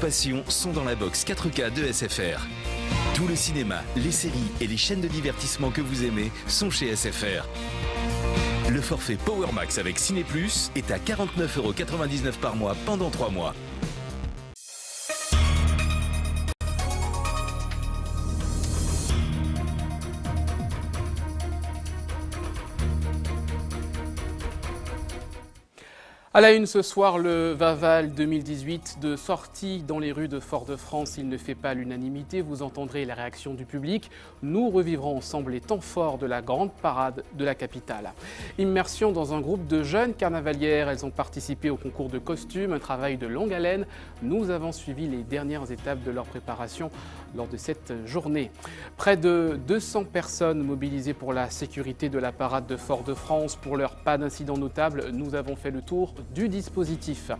passions sont dans la box 4K de SFR. Tout le cinéma, les séries et les chaînes de divertissement que vous aimez sont chez SFR. Le forfait Power Max avec Ciné Plus est à 49,99 € par mois pendant 3 mois. À la une ce soir, le Vaval 2018 de sortie dans les rues de Fort-de-France. Il ne fait pas l'unanimité, vous entendrez la réaction du public. Nous revivrons ensemble les temps forts de la grande parade de la capitale. Immersion dans un groupe de jeunes carnavalières. Elles ont participé au concours de costumes, un travail de longue haleine. Nous avons suivi les dernières étapes de leur préparation lors de cette journée. Près de 200 personnes mobilisées pour la sécurité de la parade de Fort-de-France. Pour leur pas d'incident notable, nous avons fait le tour du dispositif.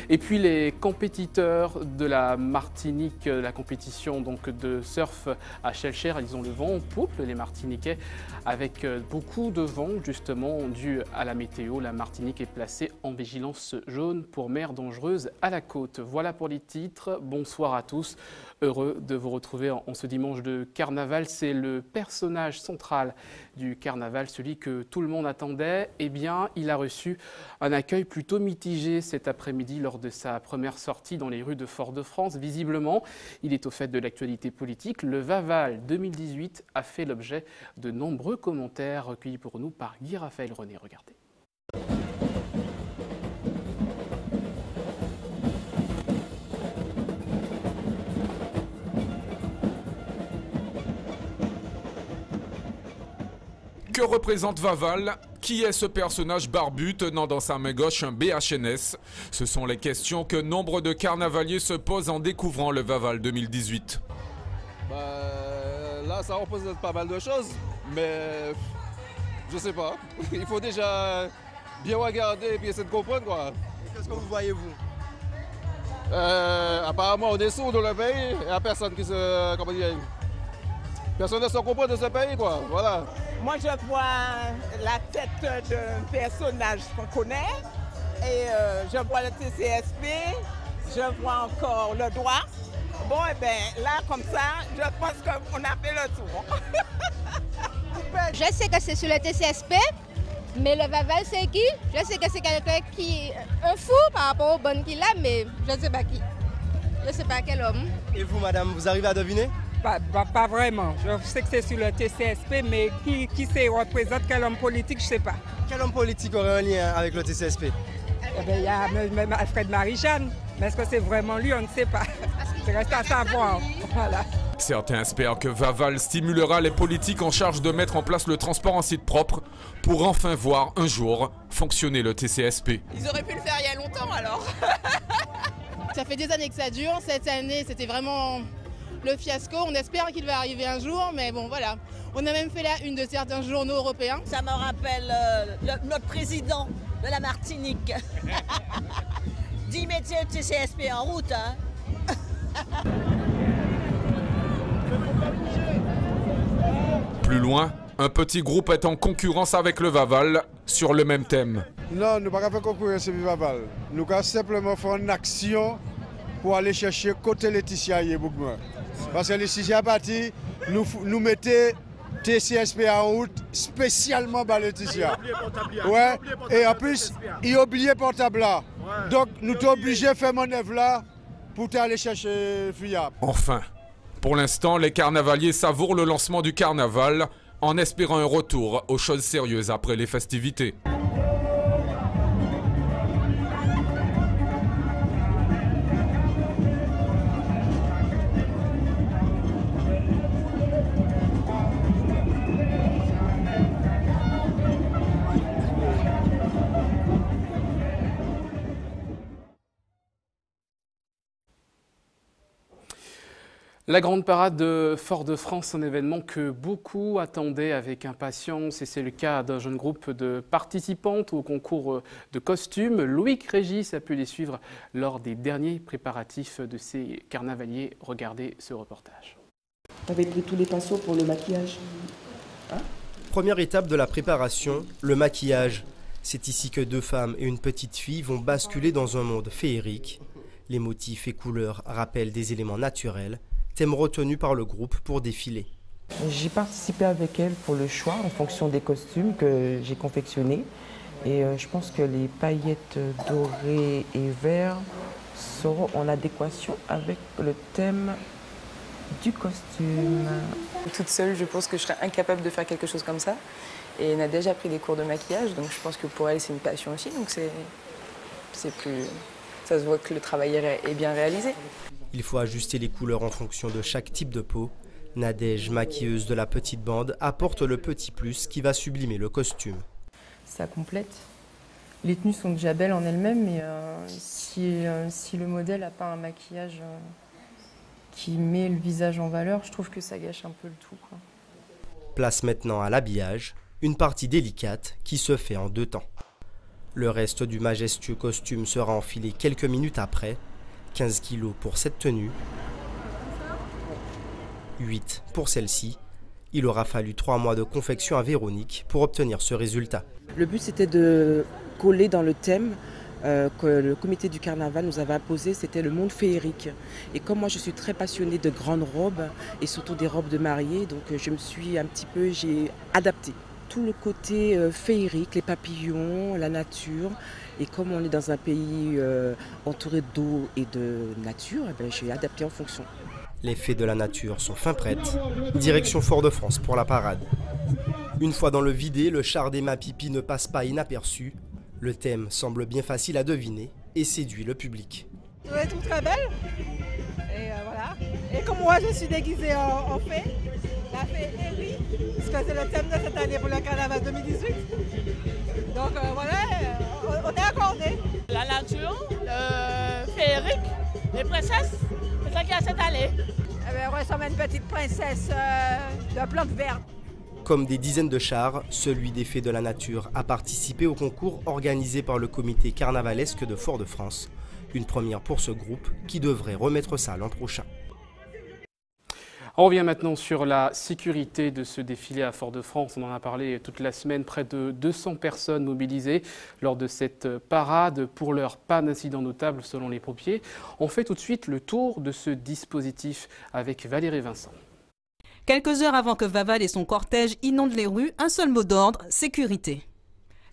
Et puis les compétiteurs de la Martinique, la compétition donc de surf à Schellcher, ils ont le vent en poupe, les Martiniquais, avec beaucoup de vent justement dû à la météo. La Martinique est placée en vigilance jaune pour mer dangereuse à la côte. Voilà pour les titres. Bonsoir à tous. Heureux de vous retrouver en ce dimanche de carnaval. C'est le personnage central du carnaval, celui que tout le monde attendait. Eh bien, il a reçu un accueil plutôt mitigé cet après-midi lors de sa première sortie dans les rues de Fort-de-France. Visiblement, il est au fait de l'actualité politique. Le Vaval 2018 a fait l'objet de nombreux commentaires recueillis pour nous par Guy-Raphaël René. Regardez. Que représente Vaval? Qui est ce personnage barbu tenant dans sa main gauche un BHNS? Ce sont les questions que nombre de carnavaliers se posent en découvrant le Vaval 2018. Là, ça représente pas mal de choses, mais je sais pas. Il faut déjà bien regarder et puis essayer de comprendre, quoi. Qu'est-ce que vous voyez, vous? Apparemment, on est sourds dans le pays. Il n'y a personne qui se... Comment dire? Personne ne se comprend de ce pays, quoi. Voilà. Moi, je vois la tête d'un personnage qu'on connaît et je vois le TCSP, je vois encore le droit. Bon, et bien là, comme ça, je pense qu'on a fait le tour. Je sais que c'est sur le TCSP, mais le Vaval, c'est qui? Je sais que c'est quelqu'un qui est un fou par rapport aux bonnes qu'il a, mais je ne sais pas qui. Je ne sais pas quel homme. Et vous, madame, vous arrivez à deviner? Pas vraiment. Je sais que c'est sur le TCSP, mais qui représente quel homme politique, je ne sais pas. Quel homme politique aurait un lien avec le TCSP? Eh bien, il y a même Alfred Marie-Jeanne. Mais est-ce que c'est vraiment lui? On ne sait pas. C'est reste à savoir. Voilà. Certains espèrent que Vaval stimulera les politiques en charge de mettre en place le transport en site propre pour enfin voir un jour fonctionner le TCSP. Ils auraient pu le faire il y a longtemps alors. Ça fait des années que ça dure. Cette année, c'était vraiment le fiasco. On espère qu'il va arriver un jour, mais bon, voilà. On a même fait la une de certains journaux européens. Ça me rappelle notre président de la Martinique. 10 métiers de TCSP en route, hein. Plus loin, un petit groupe est en concurrence avec le Vaval sur le même thème. Non, nous ne pouvons pas faire concurrence avec le Vaval. Nous allons simplement faire une action pour aller chercher côté Laetitia et Bougma. Parce que Laetitia est parti, nous mettons TCSP en route spécialement par Laetitia. Ouais. Et en plus, il a oublié portable là. Donc nous sommes obligés de faire manœuvre là pour aller chercher Fuyab. Enfin, pour l'instant, les carnavaliers savourent le lancement du carnaval en espérant un retour aux choses sérieuses après les festivités. La grande parade de Fort-de-France, un événement que beaucoup attendaient avec impatience, et c'est le cas d'un jeune groupe de participantes au concours de costumes. Loïc Régis a pu les suivre lors des derniers préparatifs de ces carnavaliers. Regardez ce reportage. Avec tous les pinceaux pour le maquillage. Première étape de la préparation, le maquillage. C'est ici que deux femmes et une petite fille vont basculer dans un monde féerique. Les motifs et couleurs rappellent des éléments naturels, thème retenu par le groupe pour défiler. J'ai participé avec elle pour le choix en fonction des costumes que j'ai confectionnés. Et je pense que les paillettes dorées et verts seront en adéquation avec le thème du costume. Toute seule, je pense que je serais incapable de faire quelque chose comme ça. Et elle a déjà pris des cours de maquillage, donc je pense que pour elle, c'est une passion aussi. Donc c'est plus... Ça se voit que le travail est bien réalisé. Il faut ajuster les couleurs en fonction de chaque type de peau. Nadège, maquilleuse de la petite bande, apporte le petit plus qui va sublimer le costume. Ça complète. Les tenues sont déjà belles en elles-mêmes, mais si le modèle n'a pas un maquillage qui met le visage en valeur, je trouve que ça gâche un peu le tout, quoi. Place maintenant à l'habillage, une partie délicate qui se fait en 2 temps. Le reste du majestueux costume sera enfilé quelques minutes après. 15 kilos pour cette tenue, 8 pour celle-ci. Il aura fallu 3 mois de confection à Véronique pour obtenir ce résultat. Le but, c'était de coller dans le thème que le comité du carnaval nous avait imposé, c'était le monde féerique. Et comme moi, je suis très passionnée de grandes robes et surtout des robes de mariée, donc j'ai adapté tout le côté féerique, les papillons, la nature. Et comme on est dans un pays entouré d'eau et de nature, j'ai adapté en fonction. Les fées de la nature sont fin prêtes. Direction Fort-de-France pour la parade. Une fois dans le vidé, le char des Mapipi ne passe pas inaperçu. Le thème semble bien facile à deviner et séduit le public. Vous êtes toutes très belles. Et voilà. Et comme moi, je suis déguisée en fée, la fée Eri, parce que c'est le thème de cette année pour le carnaval 2018. Donc voilà, on est accordés. La nature, le féerique, les princesses, c'est ça qu'il y a cette année. On ressemble à une petite princesse de plantes vertes. Comme des dizaines de chars, celui des Fées de la Nature a participé au concours organisé par le comité carnavalesque de Fort-de-France. Une première pour ce groupe qui devrait remettre ça l'an prochain. On revient maintenant sur la sécurité de ce défilé à Fort-de-France. On en a parlé toute la semaine. Près de 200 personnes mobilisées lors de cette parade. Pour l'heure, pas d'incident notable selon les pompiers. On fait tout de suite le tour de ce dispositif avec Valérie Vincent. Quelques heures avant que Vaval et son cortège inondent les rues, un seul mot d'ordre, sécurité.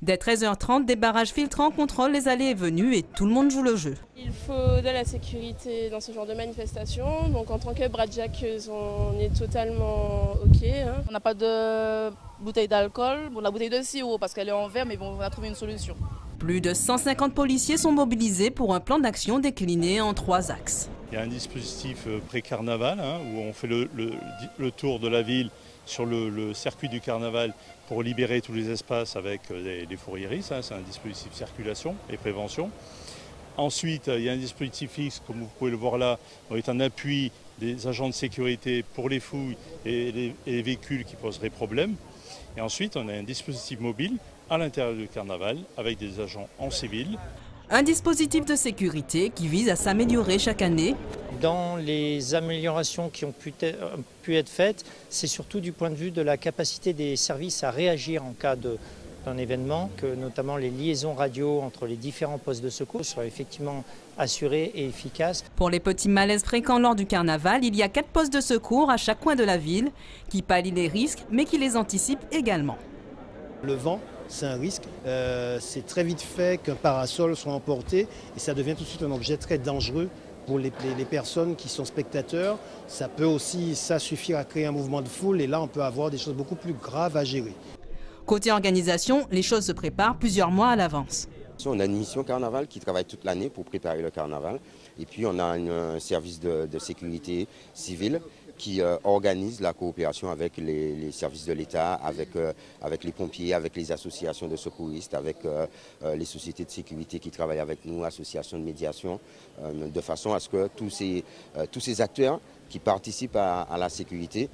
Dès 13h30, des barrages filtrants contrôlent les allées et venues et tout le monde joue le jeu. Il faut de la sécurité dans ce genre de manifestation. Donc en tant que Bradjack, on est totalement OK. On n'a pas de bouteille d'alcool, la bouteille de sirop parce qu'elle est en verre, mais bon, on va trouver une solution. Plus de 150 policiers sont mobilisés pour un plan d'action décliné en 3 axes. Il y a un dispositif pré-carnaval où on fait le tour de la ville sur le circuit du carnaval pour libérer tous les espaces avec les fourriéristes. C'est un dispositif circulation et prévention. Ensuite, il y a un dispositif fixe, comme vous pouvez le voir là, qui est un appui des agents de sécurité pour les fouilles et les véhicules qui poseraient problème. Et ensuite, on a un dispositif mobile à l'intérieur du carnaval avec des agents en civil. Un dispositif de sécurité qui vise à s'améliorer chaque année. Dans les améliorations qui ont pu être faites, c'est surtout du point de vue de la capacité des services à réagir en cas d'un événement, que notamment les liaisons radio entre les différents postes de secours soient effectivement assurées et efficaces. Pour les petits malaises fréquents lors du carnaval, il y a 4 postes de secours à chaque coin de la ville qui pallient les risques mais qui les anticipent également. Le vent, c'est un risque. C'est très vite fait qu'un parasol soit emporté et ça devient tout de suite un objet très dangereux pour les personnes qui sont spectateurs. Ça peut aussi suffire à créer un mouvement de foule et là on peut avoir des choses beaucoup plus graves à gérer. Côté organisation, les choses se préparent plusieurs mois à l'avance. On a une mission carnaval qui travaille toute l'année pour préparer le carnaval. Et puis on a un service de sécurité civile qui organise la coopération avec les services de l'État, avec les pompiers, avec les associations de secouristes, avec les sociétés de sécurité qui travaillent avec nous, associations de médiation, de façon à ce que tous ces acteurs qui participent à la sécurité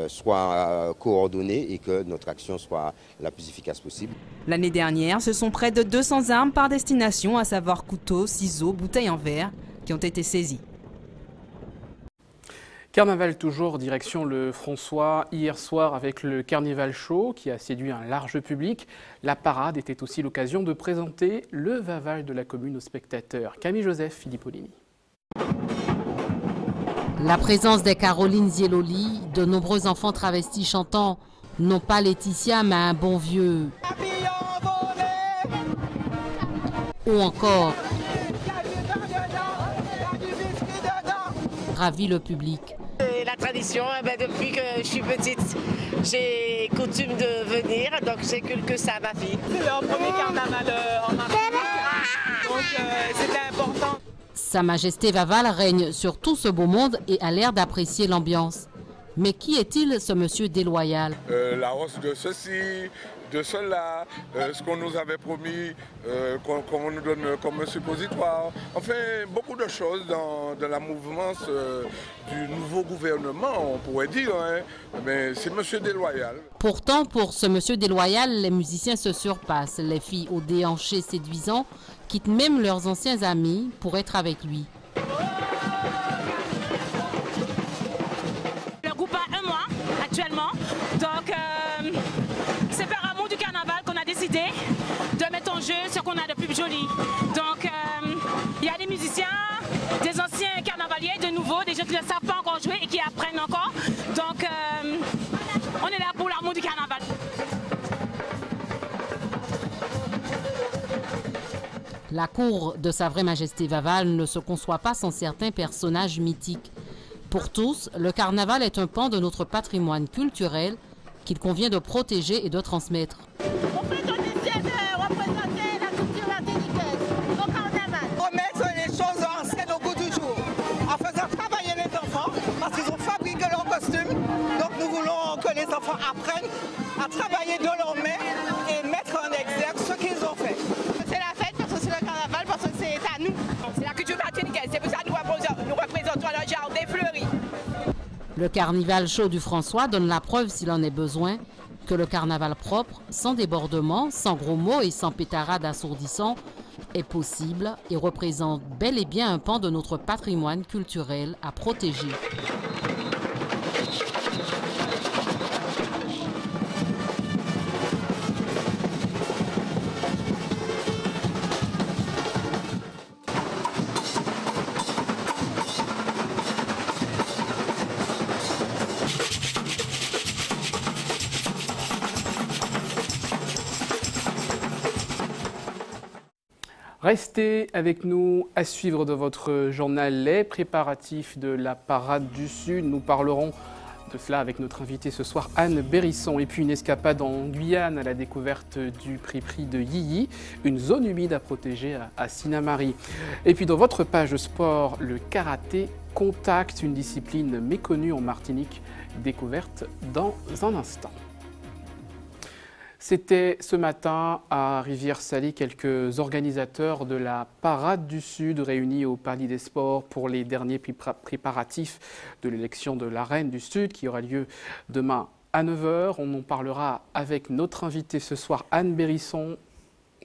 soient coordonnés et que notre action soit la plus efficace possible. L'année dernière, ce sont près de 200 armes par destination, à savoir couteaux, ciseaux, bouteilles en verre, qui ont été saisies. Carnaval toujours, direction le François, hier soir avec le Carnival Show qui a séduit un large public. La parade était aussi l'occasion de présenter le Vaval de la commune aux spectateurs. Camille Joseph, Philippe Olini. La présence des Caroline Zieloli, de nombreux enfants travestis chantant non pas Laetitia mais un bon vieux, ou encore ravit le public. La tradition, depuis que je suis petite, j'ai coutume de venir, donc j'inculque ça à ma fille. C'est leur premier carnaval en Martinique, donc c'était important. Sa Majesté Vaval règne sur tout ce beau monde et a l'air d'apprécier l'ambiance. Mais qui est-il, ce monsieur déloyal? La hausse de ceci, de cela, ce qu'on nous avait promis, qu'on nous donne comme suppositoire. Enfin, beaucoup de choses dans la mouvance du nouveau gouvernement, on pourrait dire. Hein. Mais c'est monsieur déloyal. Pourtant, pour ce monsieur déloyal, les musiciens se surpassent. Les filles aux déhanchés séduisants quittent même leurs anciens amis pour être avec lui. Le groupe a 1 mois actuellement, donc c'est par amour du carnaval qu'on a décidé de mettre en jeu ce qu'on a de plus joli. Donc il y a des musiciens, des anciens carnavaliers, de nouveaux, des gens qui ne savent pas encore jouer et qui apprennent encore. Donc on est là pour l'amour du carnaval. La cour de Sa Vraie Majesté Vaval ne se conçoit pas sans certains personnages mythiques. Pour tous, le carnaval est un pan de notre patrimoine culturel qu'il convient de protéger et de transmettre. On fait notre mission de représenter la culture martiniquaise au carnaval. Remettre les choses en scène au goût du jour, en faisant travailler les enfants, parce qu'ils ont fabriqué leurs costumes. Donc nous voulons que les enfants apprennent à travailler de leurs mains et mettre en exergue ce qu'ils ont fait. C'est la fête parce que c'est le carnaval, parce que c'est à nous. C'est la culture martiniquaise, c'est pour ça que nous représentons le jardin fleuri. Le carnaval chaud du François donne la preuve, s'il en est besoin, que le carnaval propre, sans débordement, sans gros mots et sans pétarades assourdissants, est possible et représente bel et bien un pan de notre patrimoine culturel à protéger. Restez avec nous à suivre de votre journal les préparatifs de la Parade du Sud. Nous parlerons de cela avec notre invitée ce soir, Anne Bérisson. Et puis une escapade en Guyane à la découverte du prix de Yiyy, une zone humide à protéger à Sinamari. Et puis dans votre page sport, le karaté contact, une discipline méconnue en Martinique, découverte dans un instant. C'était ce matin à Rivière-Salée quelques organisateurs de la Parade du Sud réunis au Palais des Sports pour les derniers préparatifs de l'élection de la Reine du Sud qui aura lieu demain à 9 h. On en parlera avec notre invitée ce soir, Anne Bérisson.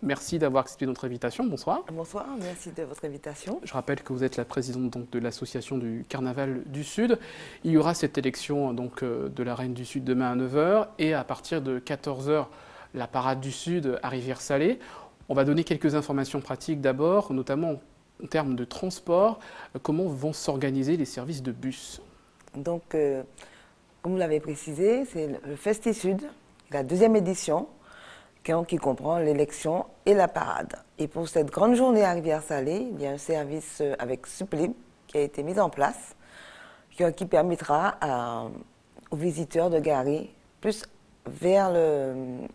Merci d'avoir accepté notre invitation. Bonsoir. Bonsoir, merci de votre invitation. Je rappelle que vous êtes la présidente donc, de l'association du Carnaval du Sud. Il y aura cette élection donc, de la Reine du Sud demain à 9 h et à partir de 14 h, la Parade du Sud à Rivière-Salée. On va donner quelques informations pratiques d'abord, notamment en termes de transport. Comment vont s'organiser les services de bus? Donc, comme vous l'avez précisé, c'est le Festi Sud, la 2e édition, qui comprend l'élection et la parade. Et pour cette grande journée à Rivière-Salée, il y a un service avec Sublime qui a été mis en place, qui permettra aux visiteurs de garer plus vers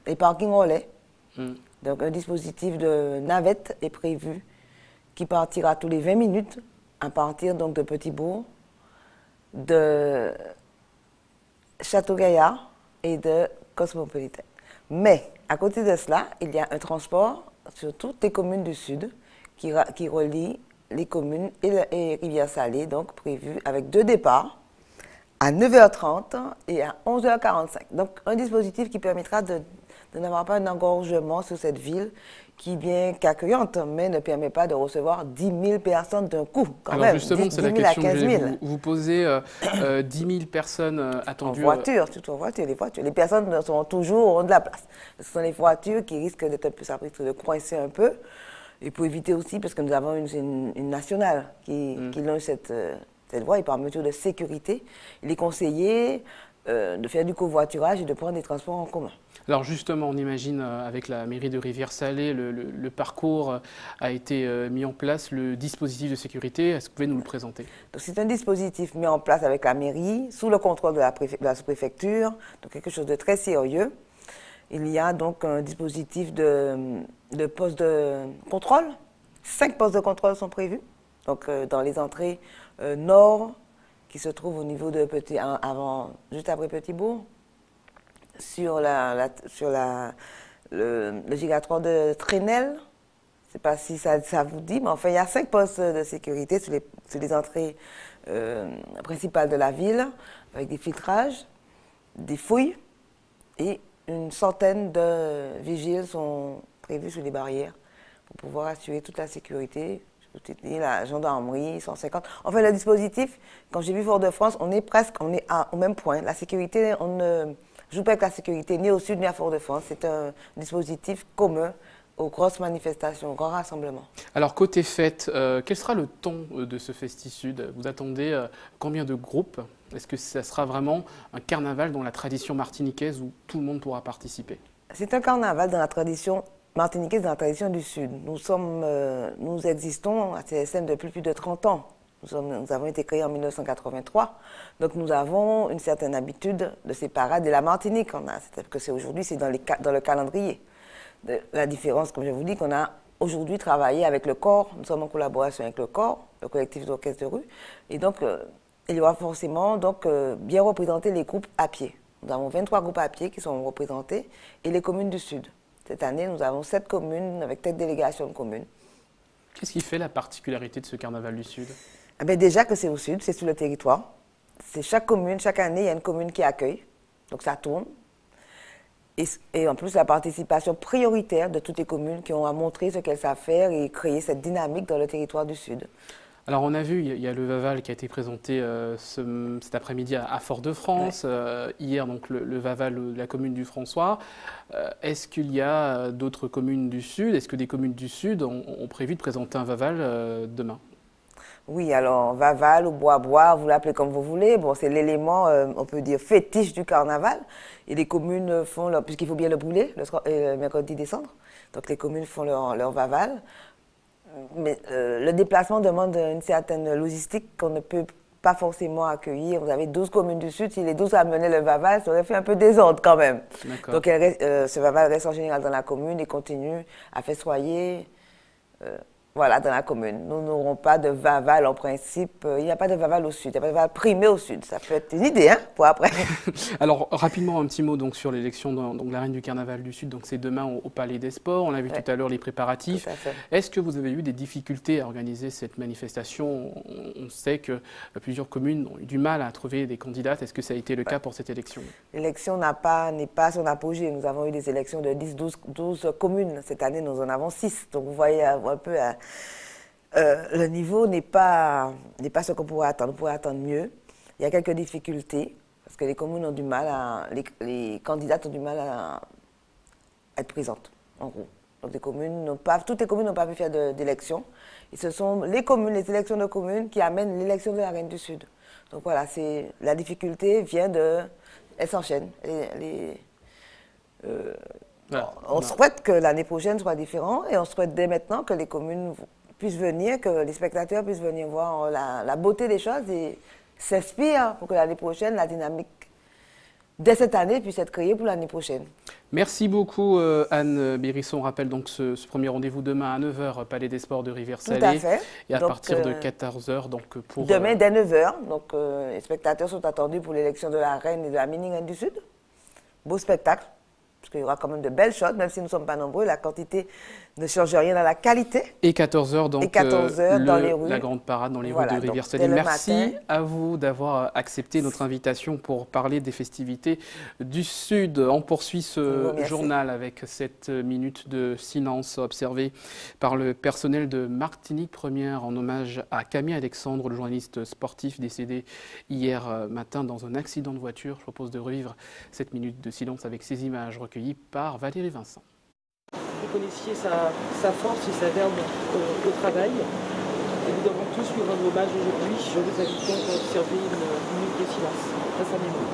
les parkings relais. Donc un dispositif de navette est prévu qui partira tous les 20 minutes à partir donc, de Petit-Bourg, de Château-Gaillard et de Cosmopolitaine. Mais à côté de cela, il y a un transport sur toutes les communes du Sud qui relie les communes et Rivière-Salée, donc prévu avec 2 départs à 9 h 30 et à 11 h 45. Donc un dispositif qui permettra de n'avoir pas un engorgement sur cette ville qui est bien qu'accueillante, mais ne permet pas de recevoir 10 000 personnes d'un coup. Alors justement, c'est la question que je vais vous poser. 10 000 personnes attendues. En voiture, surtout en voiture. Les personnes sont toujours au de la place. Ce sont les voitures qui risquent d'être un peu, ça risque de coincer un peu. Et pour éviter aussi, parce que nous avons une nationale qui longe cette cette voie et par mesure de sécurité, il est conseillé de faire du covoiturage et de prendre des transports en commun. Alors justement, on imagine avec la mairie de Rivière-Salée, le parcours a été mis en place, le dispositif de sécurité. Est-ce que vous pouvez nous le présenter? C'est un dispositif mis en place avec la mairie, sous le contrôle de la sous-préfecture, donc quelque chose de très sérieux. Il y a donc un dispositif de postes de contrôle. 5 postes de contrôle sont prévus, donc dans les entrées nord, qui se trouvent au niveau de juste après Petit-Bourg, sur le gigatoire de Trénel. Je ne sais pas si ça vous dit, mais enfin, il y a 5 postes de sécurité sur les entrées principales de la ville, avec des filtrages, des fouilles, et une centaine de vigiles sont prévus sur les barrières pour pouvoir assurer toute la sécurité. La gendarmerie, 150. Enfin, le dispositif, quand j'ai vu Fort-de-France, on est au même point. La sécurité, on ne joue pas avec la sécurité ni au sud ni à Fort-de-France. C'est un dispositif commun aux grosses manifestations, aux grands rassemblements. Alors, côté fête, quel sera le ton de ce Festisud? Vous attendez combien de groupes? Est-ce que ça sera vraiment un carnaval dans la tradition martiniquaise où tout le monde pourra participer? C'est un carnaval dans la tradition martiniquaise, dans la tradition du Sud. Nous existons à CSM depuis plus de 30 ans. Nous avons été créés en 1983. Donc nous avons une certaine habitude de ces parades de la Martinique. C'est-à-dire que aujourd'hui, c'est dans le calendrier. La différence, comme je vous dis, qu'on a aujourd'hui travaillé avec le corps. Nous sommes en collaboration avec le corps, le collectif d'orchestre de rue. Et donc, il y aura forcément bien représenter les groupes à pied. Nous avons 23 groupes à pied qui sont représentés et les communes du Sud. Cette année, nous avons 7 communes avec 7 délégations de communes. Qu'est-ce qui fait la particularité de ce carnaval du Sud? Déjà que c'est au Sud, c'est sur le territoire. C'est chaque commune, chaque année, il y a une commune qui accueille. Donc ça tourne. Et en plus, la participation prioritaire de toutes les communes qui ont à montrer ce qu'elles savent faire et créer cette dynamique dans le territoire du Sud. Alors on a vu, il y a le Vaval qui a été présenté cet après-midi à Fort-de-France, ouais. Hier donc le Vaval de la commune du François. Est-ce qu'il y a d'autres communes du Sud? Est-ce que des communes du Sud ont prévu de présenter un Vaval demain? Oui, alors Vaval ou Bois-Bois, vous l'appelez comme vous voulez. Bon, c'est l'élément, on peut dire, fétiche du carnaval. Et les communes font puisqu'il faut bien le brûler le mercredi décembre. Donc les communes font leur Vaval. Mais le déplacement demande une certaine logistique qu'on ne peut pas forcément accueillir. Vous avez 12 communes du Sud, si les 12 amenaient le Vaval, ça aurait fait un peu désordre quand même. Donc ce Vaval reste en général dans la commune et continue à festoyer dans la commune. Nous n'aurons pas de Vaval en principe. Il n'y a pas de Vaval au Sud, il n'y a pas de Vaval primé au Sud. Ça peut être une idée pour après. Alors rapidement un petit mot donc, sur l'élection de la reine du carnaval du Sud. Donc c'est demain au Palais des Sports. On a vu tout à l'heure les préparatifs. Est-ce que vous avez eu des difficultés à organiser cette manifestation? On sait que plusieurs communes ont eu du mal à trouver des candidates. Est-ce que ça a été le cas pour cette élection? L'élection n'est pas son apogée. Nous avons eu des élections de 10-12 communes. Cette année, nous en avons 6. Donc vous voyez un peu... le niveau n'est pas ce qu'on pourrait attendre. On pourrait attendre mieux. Il y a quelques difficultés parce que les communes ont du mal les candidates ont du mal à être présentes, en gros. Donc toutes les communes n'ont pas pu faire d'élection. Et ce sont les élections de communes qui amènent l'élection de la reine du Sud. Donc voilà, la difficulté vient elle s'enchaîne. On souhaite que l'année prochaine soit différente et on souhaite dès maintenant que les communes puissent venir, que les spectateurs puissent venir voir la beauté des choses et s'inspirent pour que l'année prochaine, la dynamique dès cette année puisse être créée pour l'année prochaine. Merci beaucoup Anne Bérisson. On rappelle donc ce premier rendez-vous demain à 9h, Palais des Sports de Rivière-Salée. Tout à fait. Et à partir de 14h. Donc demain dès 9h. Donc les spectateurs sont attendus pour l'élection de la reine et de la mini-reine du Sud. Beau spectacle. Parce qu'il y aura quand même de belles choses, même si nous ne sommes pas nombreux, la quantité ne change rien dans la qualité. Et 14h, donc, 14h dans les rues. La grande parade dans les rues de Rivière-Salée. Merci à vous d'avoir accepté notre invitation pour parler des festivités du Sud. On poursuit ce journal avec cette minute de silence observée par le personnel de Martinique Première en hommage à Camille Alexandre, le journaliste sportif décédé hier matin dans un accident de voiture. Je propose de revivre cette minute de silence avec ces images recueillies par Valérie Vincent. Vous connaissiez sa force et sa verve au travail. Et nous devons tous lui rendre hommage aujourd'hui. Je vous invite donc à observer une minute de silence à sa mémoire.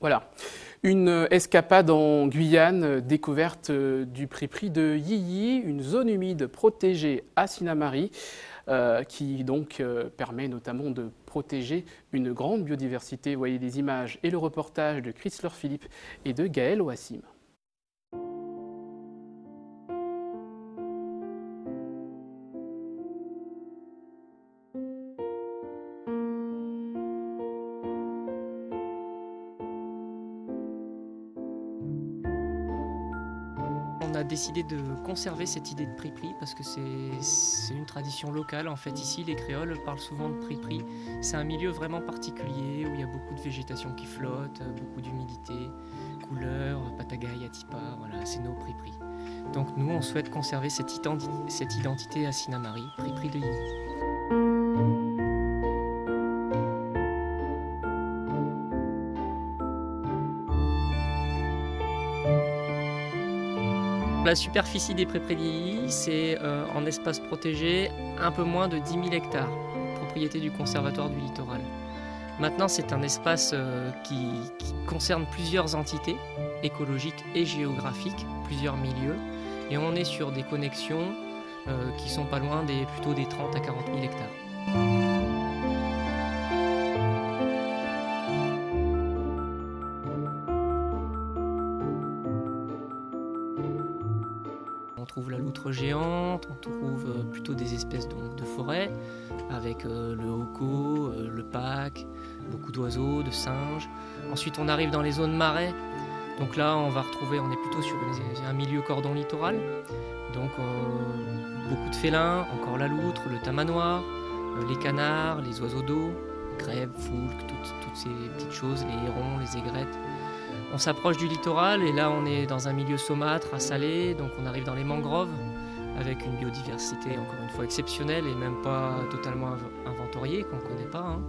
Voilà, une escapade en Guyane, découverte du pré-prix de Yiyi, une zone humide protégée à Sinnamary, qui donc permet notamment de protéger une grande biodiversité. Vous voyez les images et le reportage de Chrysler Philippe et de Gaël Ouassim. On a décidé de conserver cette idée de pré-prix parce que c'est une tradition locale. En fait, ici, les créoles parlent souvent de pré-prix. C'est un milieu vraiment particulier où il y a beaucoup de végétation qui flotte, beaucoup d'humidité, couleurs, patagaï, atipa, voilà, c'est nos pré-prix. Donc nous, on souhaite conserver cette identité à Sinnamary, pré-prix de Yiyi. La superficie des pré-prix de Yiyi, c'est en espace protégé un peu moins de 10 000 hectares, propriété du Conservatoire du Littoral. Maintenant, c'est un espace qui concerne plusieurs entités écologiques et géographiques, plusieurs milieux, et on est sur des connexions qui sont pas loin plutôt des 30 à 40 000 hectares. On trouve la loutre géante, on trouve plutôt des espèces donc, de forêt, avec le hocco, le pac, beaucoup d'oiseaux, de singes. Ensuite on arrive dans les zones marais, donc là on est plutôt sur un milieu cordon littoral, donc beaucoup de félins, encore la loutre, le tamanoir, les canards, les oiseaux d'eau, grèbes, foulques, toutes ces petites choses, les hérons, les aigrettes. On s'approche du littoral et là on est dans un milieu saumâtre, à salé, donc on arrive dans les mangroves avec une biodiversité encore une fois exceptionnelle et même pas totalement inventoriée, qu'on ne connaît pas, hein.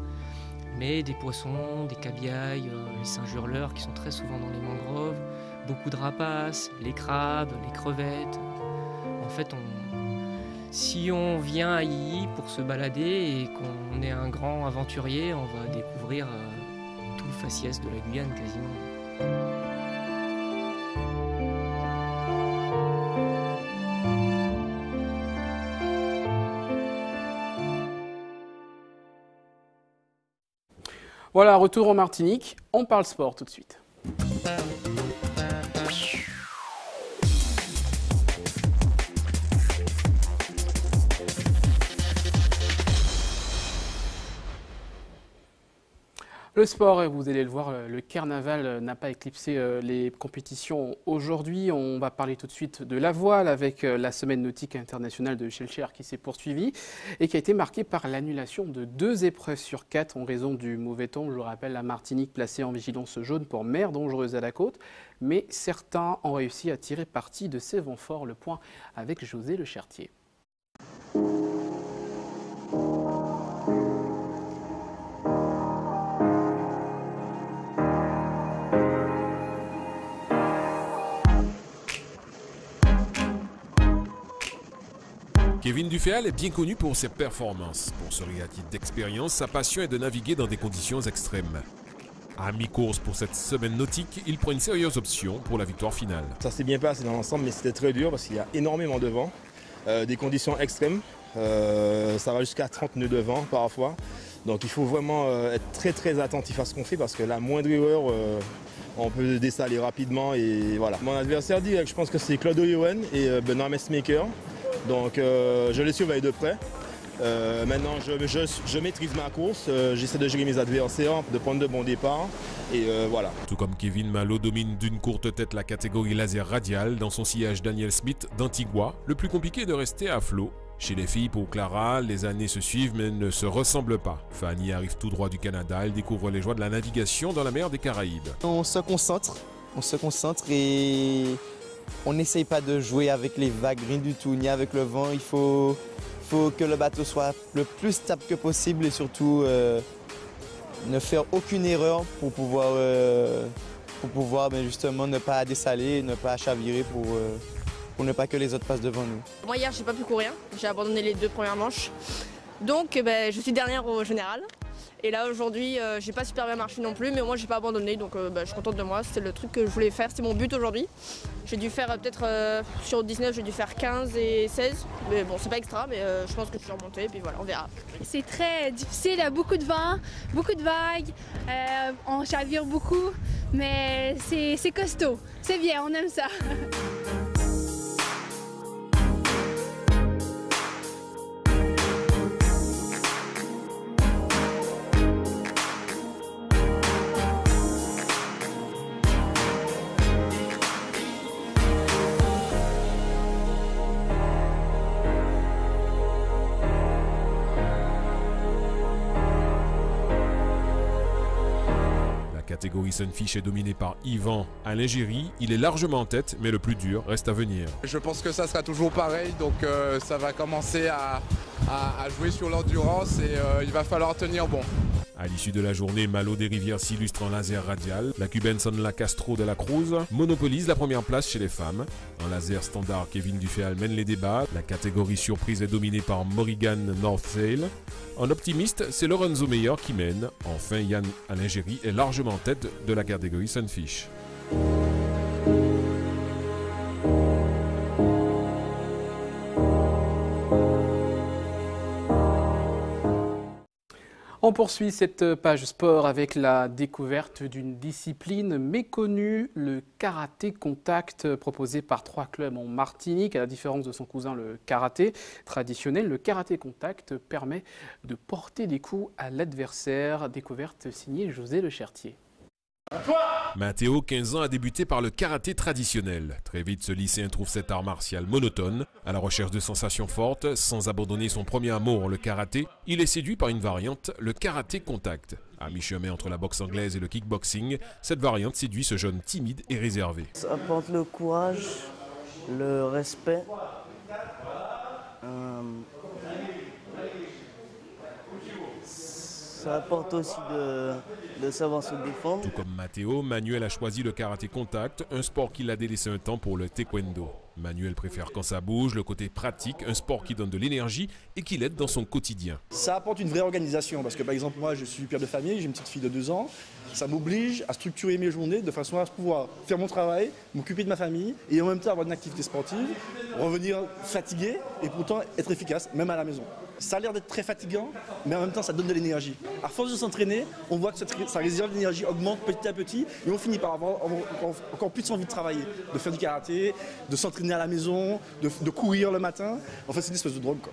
Mais des poissons, des cabillailles, les singes hurleurs qui sont très souvent dans les mangroves, beaucoup de rapaces, les crabes, les crevettes. En fait, si on vient à Yiyi pour se balader et qu'on est un grand aventurier, on va découvrir tout le faciès de la Guyane quasiment. Voilà, retour en Martinique, on parle sport tout de suite. Le sport, vous allez le voir, le carnaval n'a pas éclipsé les compétitions aujourd'hui. On va parler tout de suite de la voile avec la semaine nautique internationale de Schellcher qui s'est poursuivie et qui a été marquée par l'annulation de 2 épreuves sur 4 en raison du mauvais temps. Je le rappelle, la Martinique placée en vigilance jaune pour mer dangereuse à la côte. Mais certains ont réussi à tirer parti de ces vents forts. Le point avec José Le Chertier. Kevin Duféal est bien connu pour ses performances. Pour ce réactif d'expérience, sa passion est de naviguer dans des conditions extrêmes. À mi-course pour cette semaine nautique, il prend une sérieuse option pour la victoire finale. Ça s'est bien passé dans l'ensemble, mais c'était très dur parce qu'il y a énormément de vent, des conditions extrêmes. Ça va jusqu'à 30 nœuds de vent parfois. Donc il faut vraiment être très très attentif à ce qu'on fait parce que la moindre erreur, on peut dessaler rapidement. Et voilà. Mon adversaire direct, je pense que c'est Claude Oyoen et Benoît Messmaker. Donc je les surveille de près. Maintenant je maîtrise ma course, j'essaie de gérer mes adversaires, de prendre de bons départs et voilà. Tout comme Kevin Malo domine d'une courte tête la catégorie laser radial dans son sillage Daniel Smith d'Antigua, le plus compliqué est de rester à flot Chez les filles, pour Clara, les années se suivent mais ne se ressemblent pas. Fanny arrive tout droit du Canada, elle découvre les joies de la navigation dans la mer des Caraïbes. On se concentre et on n'essaye pas de jouer avec les vagues, rien du tout, ni avec le vent. Il faut que le bateau soit le plus stable que possible et surtout ne faire aucune erreur pour pouvoir justement ne pas dessaler, ne pas chavirer pour ne pas que les autres passent devant nous. Moi hier j'ai pas pu courir, j'ai abandonné les 2 premières manches. Donc je suis dernière au général. Et là aujourd'hui j'ai pas super bien marché non plus, mais moi j'ai pas abandonné, donc je suis contente de moi. C'était le truc que je voulais faire, c'était mon but aujourd'hui. J'ai dû faire peut-être sur 19 j'ai dû faire 15 et 16. Mais bon c'est pas extra, mais je pense que je suis remontée et puis voilà, on verra. C'est très difficile, il y a beaucoup de vent, beaucoup de vagues, on chavire beaucoup, mais c'est costaud, c'est bien, on aime ça. La catégorie Sunfish est dominée par Yvan Alain Géry. Il est largement en tête, mais le plus dur reste à venir. Je pense que ça sera toujours pareil, donc ça va commencer à jouer sur l'endurance et il va falloir tenir bon. À l'issue de la journée, Malo des Rivières s'illustre en laser radial. La cubaine Sonla Castro de la Cruz monopolise la première place chez les femmes. En laser standard, Kevin Duféal mène les débats. La catégorie surprise est dominée par Morrigan Northsail. En optimiste, c'est Lorenzo Meyer qui mène. Enfin, Yann Alain Géry est largement en tête de la catégorie Sunfish. On poursuit cette page sport avec la découverte d'une discipline méconnue, le karaté contact, proposé par 3 clubs en Martinique. À la différence de son cousin le karaté traditionnel, le karaté contact permet de porter des coups à l'adversaire. Découverte signée José Le Chertier. Mathéo, 15 ans, a débuté par le karaté traditionnel. Très vite, ce lycéen trouve cet art martial monotone. À la recherche de sensations fortes, sans abandonner son premier amour, le karaté, il est séduit par une variante, le karaté contact. À mi-chemin entre la boxe anglaise et le kickboxing, cette variante séduit ce jeune timide et réservé. Ça apporte le courage, le respect. Ça apporte aussi de savoir se défendre. Tout comme Mathéo, Manuel a choisi le karaté contact, un sport qu'il a délaissé un temps pour le taekwondo. Manuel préfère quand ça bouge, le côté pratique, un sport qui donne de l'énergie et qui l'aide dans son quotidien. Ça apporte une vraie organisation parce que par exemple moi je suis père de famille, j'ai une petite fille de 2 ans. Ça m'oblige à structurer mes journées de façon à pouvoir faire mon travail, m'occuper de ma famille et en même temps avoir une activité sportive, revenir fatigué et pourtant être efficace, même à la maison. Ça a l'air d'être très fatigant, mais en même temps ça donne de l'énergie. À force de s'entraîner, on voit que sa réserve d'énergie augmente petit à petit et on finit par avoir encore plus envie de travailler, de faire du karaté, de s'entraîner à la maison, de courir le matin. En fait c'est une espèce de drogue quoi.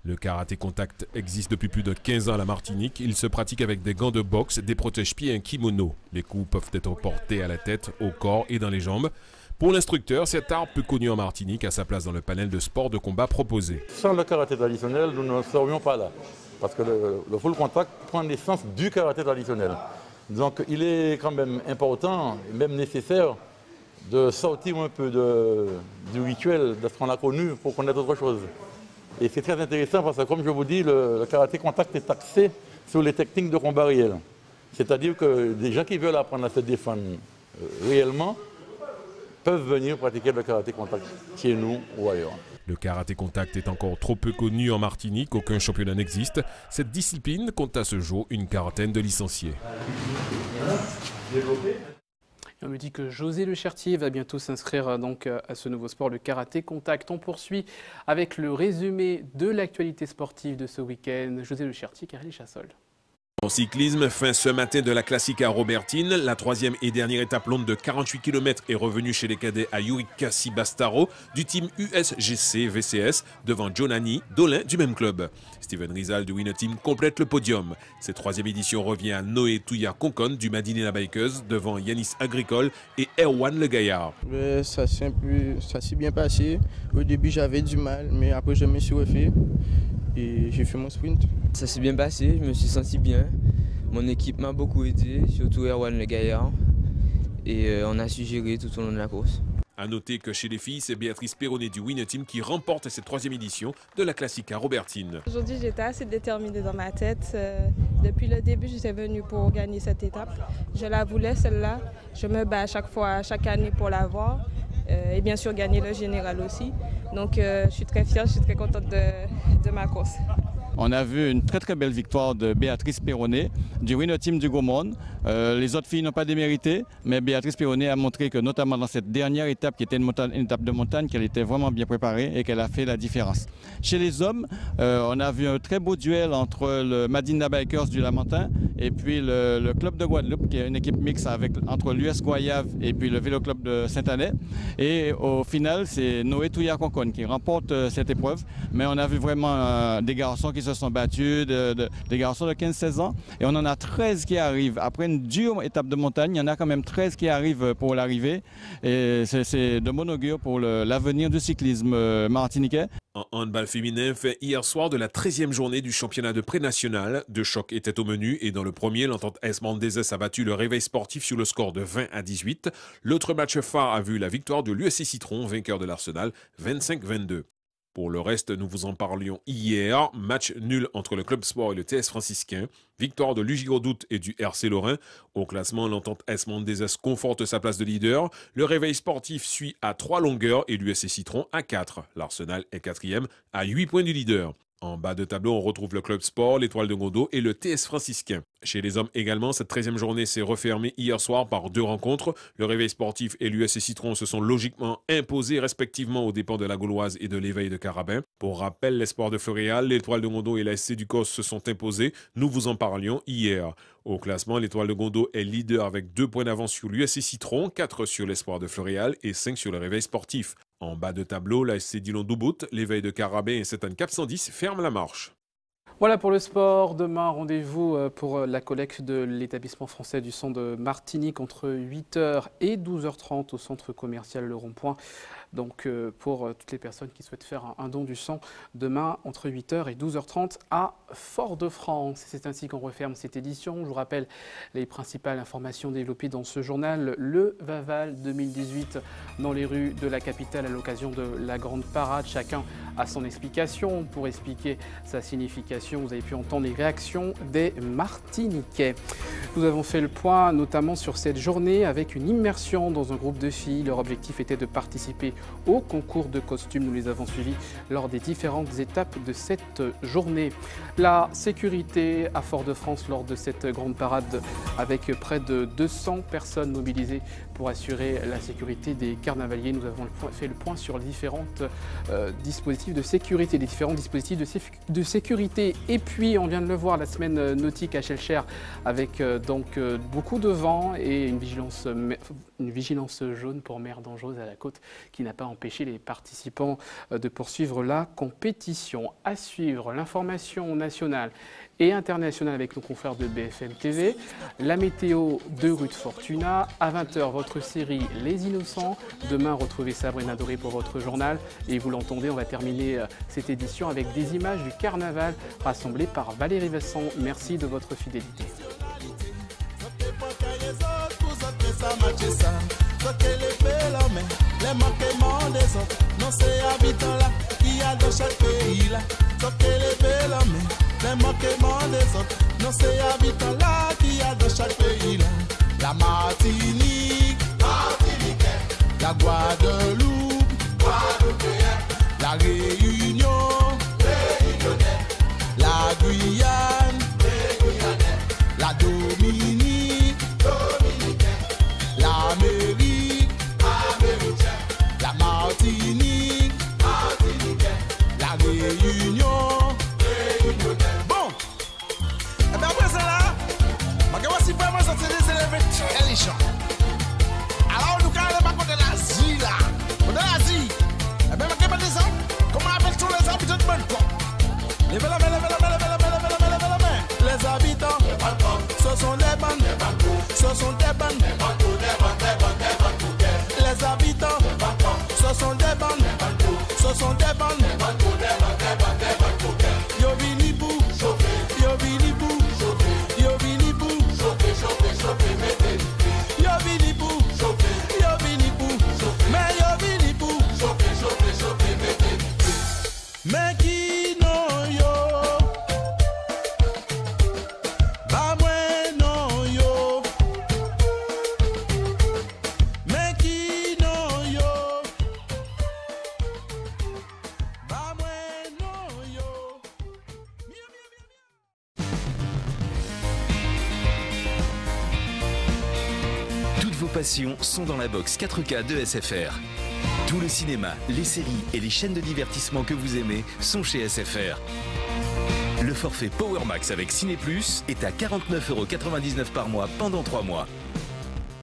Le karaté contact existe depuis plus de 15 ans à la Martinique. Il se pratique avec des gants de boxe, des protège-pieds et un kimono. Les coups peuvent être portés à la tête, au corps et dans les jambes. Pour l'instructeur, cet art peu connu en Martinique a sa place dans le panel de sports de combat proposé. Sans le karaté traditionnel, nous ne serions pas là. Parce que le full contact prend l'essence du karaté traditionnel. Donc il est quand même important et même nécessaire de sortir un peu du rituel, de ce qu'on a connu pour connaître autre chose. Et c'est très intéressant parce que, comme je vous dis, le karaté contact est axé sur les techniques de combat réel. C'est-à-dire que des gens qui veulent apprendre à se défendre réellement peuvent venir pratiquer le karaté contact chez nous ou ailleurs. Le karaté contact est encore trop peu connu en Martinique, aucun championnat n'existe. Cette discipline compte à ce jour une quarantaine de licenciés. On me dit que José Le Chertier va bientôt s'inscrire donc à ce nouveau sport, le karaté contact. On poursuit avec le résumé de l'actualité sportive de ce week-end. José Le Chertier, Carélie Chassol. En cyclisme, fin ce matin de la Classica Robertine, la troisième et dernière étape longue de 48 km est revenue chez les cadets à Yurica Sibastaro du team USGC VCS devant Jonani Dolin du même club. Steven Rizal du Winner Team complète le podium. Cette troisième édition revient à Noé Touya Concon du Madinina Bikeuse devant Yanis Agricole et Erwan Le Gaillard. Ça s'est bien passé. Au début j'avais du mal, mais après je me suis refait. Et j'ai fait mon sprint. Ça s'est bien passé, je me suis senti bien. Mon équipe m'a beaucoup aidé, surtout Erwan Le Gaillard. Et on a su gérer tout au long de la course. A noter que chez les filles, c'est Béatrice Perronnet du Winner Team qui remporte cette troisième édition de la Classica Robertine. Aujourd'hui, j'étais assez déterminée dans ma tête. Depuis le début, j'étais venue pour gagner cette étape. Je la voulais, celle-là. Je me bats chaque année pour l'avoir. Et bien sûr gagner le général aussi. Donc je suis très fière, je suis très contente de ma course. On a vu une très belle victoire de Béatrice Perronnet du Winner Team du Gaumont. Les autres filles n'ont pas démérité, mais Béatrice Perronnet a montré que notamment dans cette dernière étape qui était une étape de montagne, qu'elle était vraiment bien préparée et qu'elle a fait la différence. Chez les hommes, on a vu un très beau duel entre le Madinina Bikers du Lamentin et puis le Club de Guadeloupe, qui est une équipe mixte entre l'US Goyave et puis le Vélo Club de Saint-Annay. Et au final, c'est Noé Touya Concon qui remporte cette épreuve. Mais on a vu vraiment des garçons qui se sont battus, des garçons de 15-16 ans. Et on en a 13 qui arrivent. Après une dure étape de montagne, il y en a quand même 13 qui arrivent pour l'arrivée. Et c'est de bon augure pour l'avenir du cyclisme martiniquais. En handball féminin, fait hier soir de la 13e journée du championnat de pré-national. Deux chocs étaient au menu et dans le premier, l'entente AS Mandezès a battu le Réveil Sportif sur le score de 20-18. L'autre match phare a vu la victoire de l'USC Citron, vainqueur de l'Arsenal, 25-22. Pour le reste, nous vous en parlions hier. Match nul entre le Club Sport et le TS franciscain. Victoire de l'UJ-Redoute et du RC Lorrain. Au classement, l'entente AS Mandezès conforte sa place de leader. Le Réveil Sportif suit à 3 longueurs et l'USC Citron à 4. L'Arsenal est 4e à 8 points du leader. En bas de tableau, on retrouve le Club Sport, l'Étoile de Gondot et le TS franciscain. Chez les hommes également, cette 13e journée s'est refermée hier soir par 2 rencontres. Le Réveil Sportif et l'USC Citron se sont logiquement imposés respectivement aux dépens de la Gauloise et de l'Éveil de Carabin. Pour rappel, l'Espoir de Floréal, l'Étoile de Gondot et la SC Ducos se sont imposés. Nous vous en parlions hier. Au classement, l'Étoile de Gondot est leader avec 2 points d'avance sur l'USC Citron, 4 sur l'Espoir de Floréal et 5 sur le Réveil Sportif. En bas de tableau, la SC Dillon-Doubout, l'Éveil de Carabin et Sainte-Anne Cap 110 ferment la marche. Voilà pour le sport. Demain, rendez-vous pour la collecte de l'établissement français du sang de Martinique entre 8h et 12h30 au centre commercial Le Rond-Point. Donc pour toutes les personnes qui souhaitent faire un don du sang, demain entre 8h et 12h30 à Fort-de-France. C'est ainsi qu'on referme cette édition. Je vous rappelle les principales informations développées dans ce journal. Le Vaval 2018 dans les rues de la capitale à l'occasion de la grande parade. Chacun a son explication. Pour expliquer sa signification, vous avez pu entendre les réactions des Martiniquais. Nous avons fait le point notamment sur cette journée avec une immersion dans un groupe de filles. Leur objectif était de participer au concours de costumes. Nous les avons suivis lors des différentes étapes de cette journée. La sécurité à Fort-de-France lors de cette grande parade avec près de 200 personnes mobilisées pour assurer la sécurité des carnavaliers. Nous avons fait le point sur les différents dispositifs de sécurité, les différents dispositifs de sécurité. Et puis, on vient de le voir, la semaine nautique à Schellcher avec beaucoup de vent et une vigilance jaune pour mer dangereuse à la côte qui n'a pas empêché les participants de poursuivre la compétition. À suivre, l'information nationale et internationale avec nos confrères de BFM TV, la météo de Ruth Fortuna, à 20h votre série Les Innocents, demain retrouvez Sabrina Doré pour votre journal et vous l'entendez, on va terminer cette édition avec des images du carnaval rassemblées par Valérie Vesson. Merci de votre fidélité. Les manquements des autres, non c'est habitants là qui y a dans chaque pays là. Les manquements des autres, non c'est habitants là qui y a dans chaque pays là. La Martinique, la Guadeloupe, la Réunion, la Guyane, la Dominique, l'Amérique, la Martinique, la Réunion. Bon, et bien après ça là, et les gens. Alors nous carrément pas contre l'Asie là. Contre l'Asie. Eh bien, ma des hommes, comment appelle tous les habitants de Bangkok? Levez la main, levez la main, levez la main, levez la main, levez la main. Les habitants, ce sont des bandes, ce sont des bandes. Les habitants, ce sont des bandes, ce sont des bandes. Yo vini pou, yo vini pou, yo vini pou, yo vini pou, yo vini pou, mais yo vini pou, mais qui non yo, ba moi non yo, mais qui non yo, ba moi non yo. Toutes vos passions sont dans la box 4K de SFR. Tout le cinéma, les séries et les chaînes de divertissement que vous aimez sont chez SFR. Le forfait Power Max avec Ciné Plus est à 49,99 € par mois pendant 3 mois.